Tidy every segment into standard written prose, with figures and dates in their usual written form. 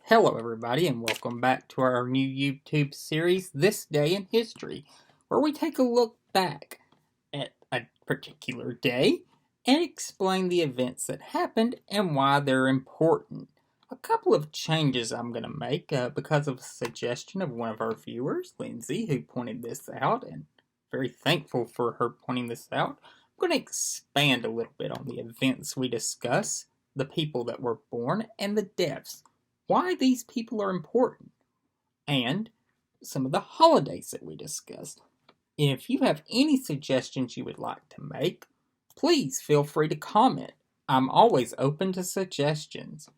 Hello, everybody, and welcome back to our new YouTube series, This Day in History, where we take a look back at a particular day and explain the events that happened and why they're important. A couple of changes I'm going to make because of a suggestion of one of our viewers, Lindsay, who pointed this out, and very thankful for her pointing this out. I'm going to expand a little bit on the events we discuss, the people that were born, and the deaths, why these people are important, and some of the holidays that we discussed. If you have any suggestions you would like to make, please feel free to comment. I'm always open to suggestions.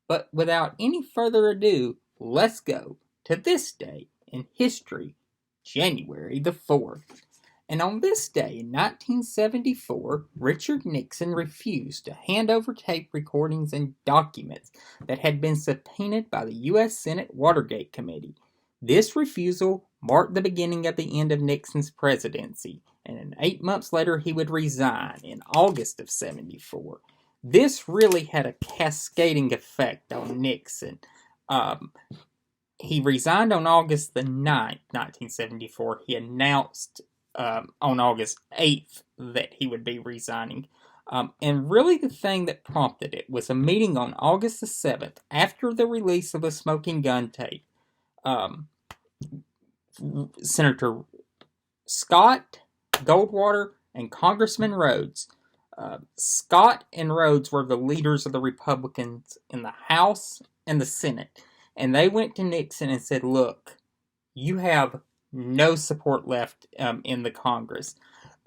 But without any further ado, let's go to this day in history, January the 4th. And on this day in 1974, Richard Nixon refused to hand over tape recordings and documents that had been subpoenaed by the U.S. Senate Watergate Committee. This refusal marked the beginning of the end of Nixon's presidency, and 8 months later he would resign in August of 74. This really had a cascading effect on Nixon. He resigned on August the 9th, 1974. He announced on August 8th that he would be resigning. And really the thing that prompted it was a meeting on August the 7th after the release of the smoking gun tape. Senator Scott, Goldwater, and Congressman Rhodes. Scott and Rhodes were the leaders of the Republicans in the House and the Senate. And they went to Nixon and said, look, you have no support left in the Congress.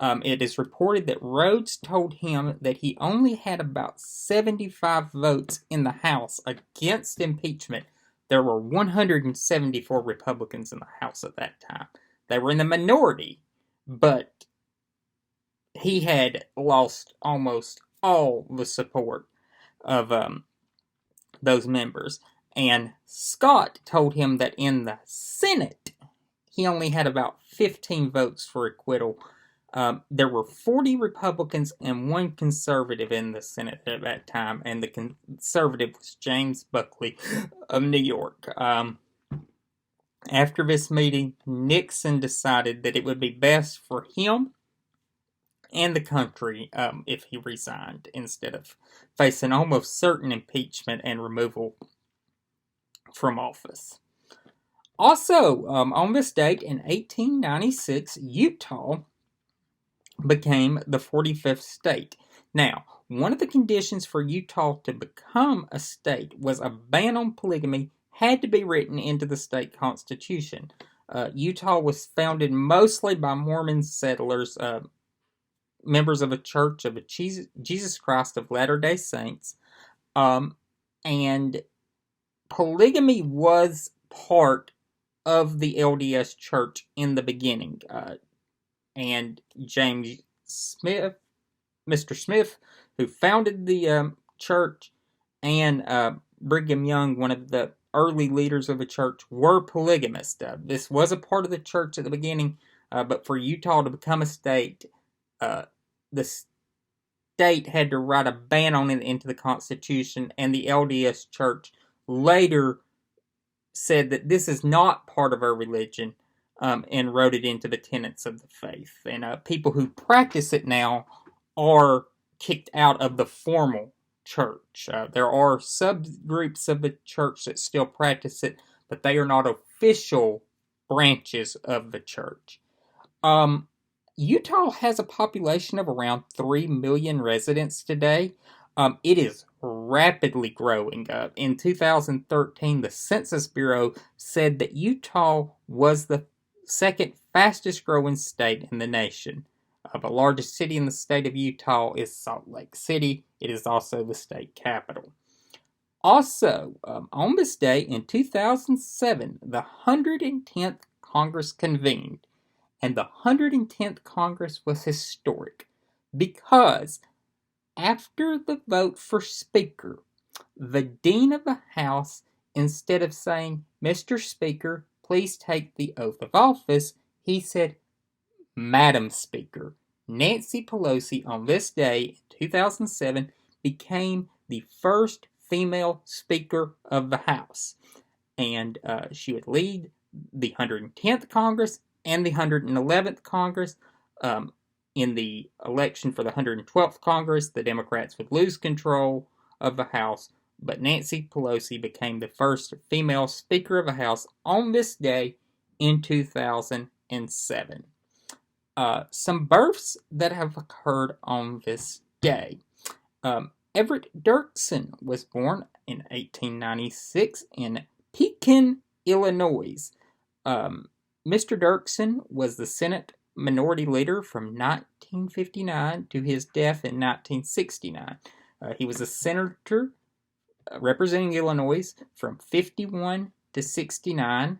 It is reported that Rhodes told him that he only had about 75 votes in the House against impeachment. There were 174 Republicans in the House at that time. They were in the minority, but he had lost almost all the support of those members. And Scott told him that in the Senate, he only had about 15 votes for acquittal. There were 40 Republicans and one conservative in the Senate at that time, and the conservative was James Buckley of New York. After this meeting, Nixon decided that it would be best for him and the country if he resigned instead of facing almost certain impeachment and removal from office. Also, on this date in 1896, Utah became the 45th state. Now, one of the conditions for Utah to become a state was a ban on polygamy had to be written into the state constitution. Utah was founded mostly by Mormon settlers, members of a Church of Jesus Christ of Latter-day Saints, and polygamy was part of the LDS Church in the beginning. And James Smith, Mr. Smith, who founded the church, and Brigham Young, one of the early leaders of the church, were polygamists. This was a part of the church at the beginning, but for Utah to become a state, the state had to write a ban on it into the Constitution, and the LDS Church later said that this is not part of our religion, and wrote it into the tenets of the faith. And people who practice it now are kicked out of the formal church. There are subgroups of the church that still practice it, but they are not official branches of the church. Utah has a population of around 3 million residents today. It is rapidly growing. In 2013, the Census Bureau said that Utah was the second fastest growing state in the nation. The largest city in the state of Utah is Salt Lake City. It is also the state capital. Also, on this day in 2007, the 110th Congress convened. And the 110th Congress was historic because after the vote for Speaker, the Dean of the House, instead of saying, Mr. Speaker, please take the oath of office, he said, Madam Speaker. Nancy Pelosi, on this day in 2007, became the first female Speaker of the House. and she would lead the 110th Congress and the 111th Congress. In the election for the 112th Congress, the Democrats would lose control of the House, but Nancy Pelosi became the first female Speaker of the House on this day in 2007. Some births that have occurred on this day. Everett Dirksen was born in 1896 in Pekin, Illinois. Mr. Dirksen was the Senate Minority Leader from 1959 to his death in 1969. He was a senator representing Illinois from 51 to 69.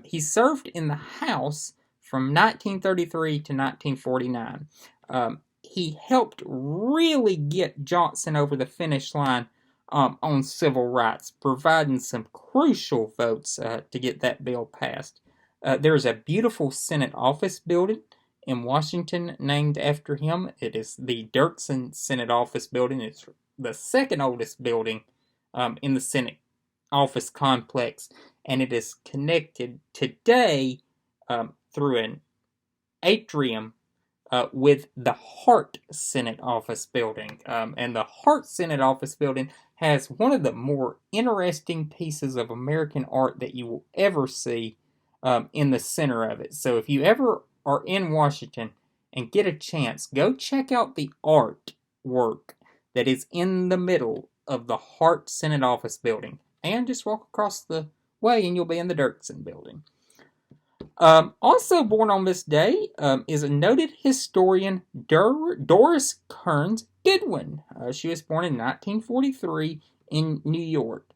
He served in the House from 1933 to 1949. He helped really get Johnson over the finish line on civil rights, providing some crucial votes to get that bill passed. There's a beautiful Senate office building in Washington named after him. It is the Dirksen Senate Office Building. It's the second oldest building in the Senate office complex, and it is connected today through an atrium with the Hart Senate Office Building. And the Hart Senate Office Building has one of the more interesting pieces of American art that you will ever see in the center of it. So if you ever are in Washington and get a chance, go check out the artwork that is in the middle of the Hart Senate Office Building. And just walk across the way and you'll be in the Dirksen Building. Also born on this day is a noted historian, Doris Kearns Goodwin. She was born in 1943 in New York.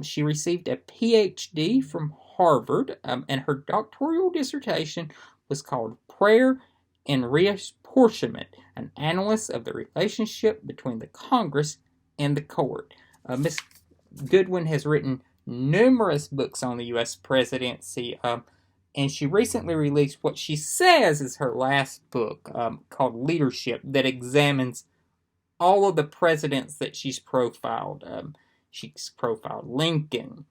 She received a PhD from Harvard, and her doctoral dissertation was called Prayer and Reapportionment, an analysis of the relationship between the Congress and the court. Miss Goodwin has written numerous books on the U.S. presidency, and she recently released what she says is her last book, called Leadership, that examines all of the presidents that she's profiled. She's profiled Lincoln,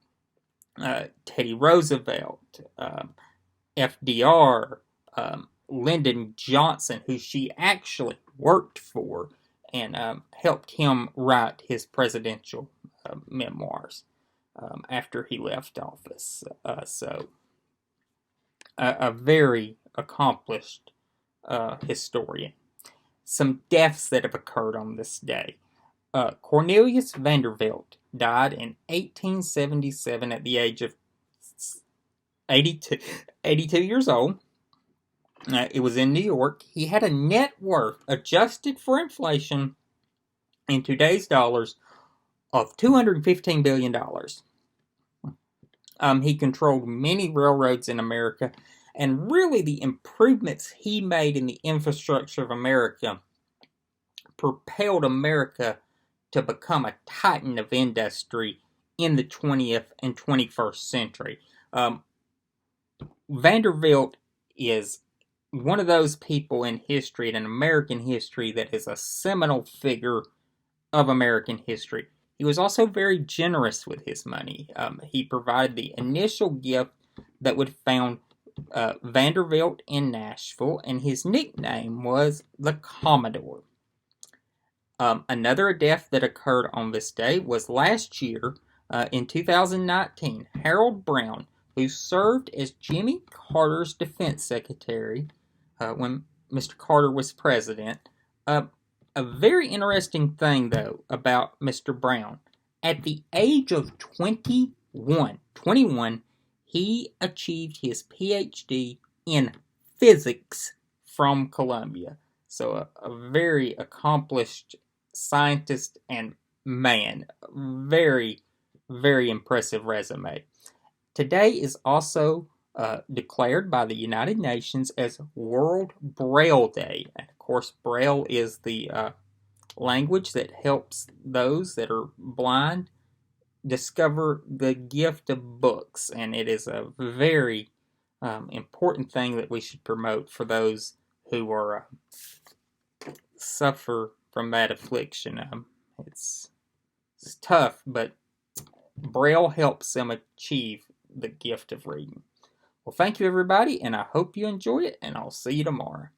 Teddy Roosevelt, FDR, Lyndon Johnson, who she actually worked for and helped him write his presidential memoirs after he left office. So a very accomplished historian. Some deaths that have occurred on this day. Cornelius Vanderbilt died in 1877 at the age of 82 years old. It was in New York. He had a net worth, adjusted for inflation, in today's dollars, of $215 billion. He controlled many railroads in America, and really the improvements he made in the infrastructure of America propelled America to become a titan of industry in the 20th and 21st century. Vanderbilt is one of those people in history, and in American history, that is a seminal figure of American history. He was also very generous with his money. He provided the initial gift that would found Vanderbilt in Nashville, and his nickname was the Commodore. Another death that occurred on this day was last year, in 2019, Harold Brown, who served as Jimmy Carter's defense secretary when Mr. Carter was president. A very interesting thing, though, about Mr. Brown. At the age of 21, he achieved his PhD in physics from Columbia. So a very accomplished scientist, and man, very, very impressive resume. Today is also declared by the United Nations as World Braille Day. And of course, Braille is the language that helps those that are blind discover the gift of books. And it is a very important thing that we should promote for those who are suffer from that affliction. It's tough, but Braille helps them achieve the gift of reading. Well, thank you, everybody, and I hope you enjoy it, and I'll see you tomorrow.